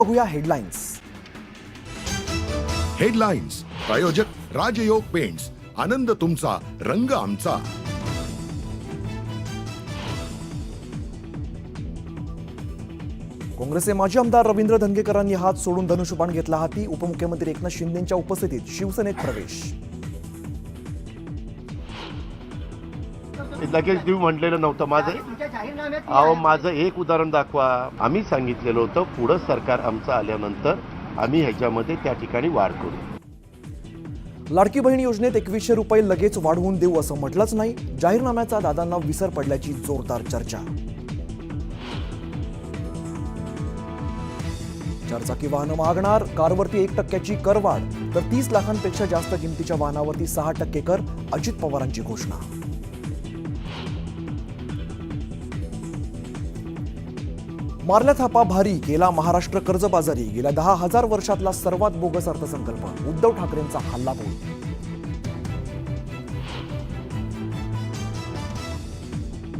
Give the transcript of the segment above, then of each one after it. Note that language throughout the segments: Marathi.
बघूया हेडलाईन्स. हेडलाईन्स प्रायोजक राजयोग पेंट्स. आनंद तुमचा, रंग आमचा. काँग्रेसचे माजी आमदार रवींद्र धंगेकरांनी हात सोडून धनुष्यबाण घेतला हाती. उपमुख्यमंत्री एकनाथ शिंदेंच्या उपस्थितीत शिवसेनेत प्रवेश. लगेच देऊ म्हटलेलं नव्हतं. माझं एक उदाहरण दाखवा. आम्ही सांगितलेलं होतं पुढं सरकार आमचं आल्यानंतर आम्ही ह्याच्यामध्ये त्या ठिकाणी वाढ करू. लाडकी बहीण योजनेत 2100 रुपये लगेच वाढवून देऊ असं म्हटलंच नाही. जाहीरनाम्याचा दादांना विसर पडल्याची जोरदार चर्चा. चारचाकी वाहनं मागणार, कारवरती 1% करवाढ तर 30 लाखांपेक्षा जास्त किमतीच्या वाहनावरती 6% कर. अजित पवारांची घोषणा. मारल्या थापा भारी, केला महाराष्ट्र कर्जबाजारी. गेल्या 10,000 वर्षातला सर्वात बोगस अर्थसंकल्प. उद्धव ठाकरेंचा हल्लाबोल.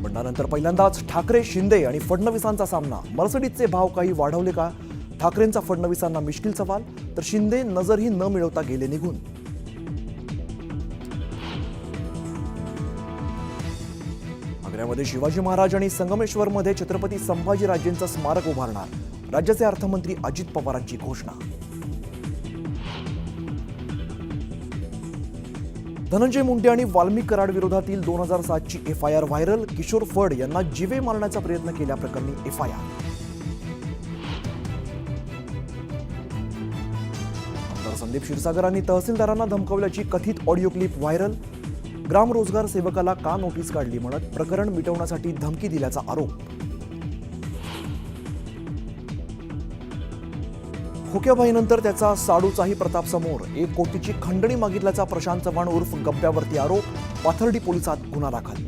बंडानंतर पहिल्यांदाच ठाकरे, शिंदे आणि फडणवीसांचा सामना. मर्सिडीजचे भाव काही वाढवले का? ठाकरेंचा फडणवीसांना मिश्किल सवाल, तर शिंदे नजरही न मिळवता गेले निघून. आग्र्यामध्ये शिवाजी महाराज आणि संगमेश्वरमध्ये छत्रपती संभाजीराजेंचं स्मारक उभारणार. राज्याचे अर्थमंत्री अजित पवारांची घोषणा. धनंजय मुंडे आणि वाल्मिक कराड विरोधातील 2007ची FIR व्हायरल. किशोर फड यांना जीवे मारण्याचा प्रयत्न केल्याप्रकरणी FIR. आमदार संदीप क्षीरसागरांनी तहसीलदारांना धमकावल्याची कथित ऑडिओ क्लिप व्हायरल. ग्राम रोजगार सेवकाला का नोटीस काढली म्हणत प्रकरण मिटवण्यासाठी धमकी दिल्याचा आरोप. खोक्याबाईनंतर त्याचा साडूचाही प्रताप समोर. 1 कोटीची खंडणी मागितल्याचा प्रशांत चव्हाण उर्फ गप्प्यावरती आरोप. पाथर्डी पोलिसात गुन्हा दाखल.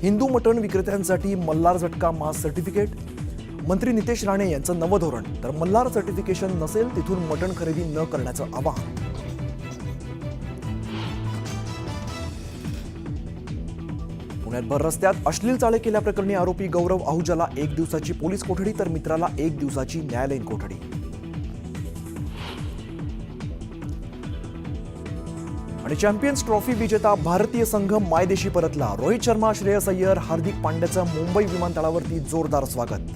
हिंदू मटण विक्रेत्यांसाठी मल्हार झटका मास सर्टिफिकेट. मंत्री नितेश राणे यांचं नवं धोरण. तर मल्हार सर्टिफिकेशन नसेल तिथून मटण खरेदी न करण्याचं आवाहन. पुण्यात भर रस्त्यात अश्लील चाळे केल्याप्रकरणी आरोपी गौरव आहुजाला 1 दिवसाची पोलीस कोठडी तर मित्राला 1 दिवसाची न्यायालयीन कोठडी. आणि चॅम्पियन्स ट्रॉफी विजेता भारतीय संघ मायदेशी परतला. रोहित शर्मा, श्रेयस अय्यर, हार्दिक पांड्याचं मुंबई विमानतळावरती जोरदार स्वागत.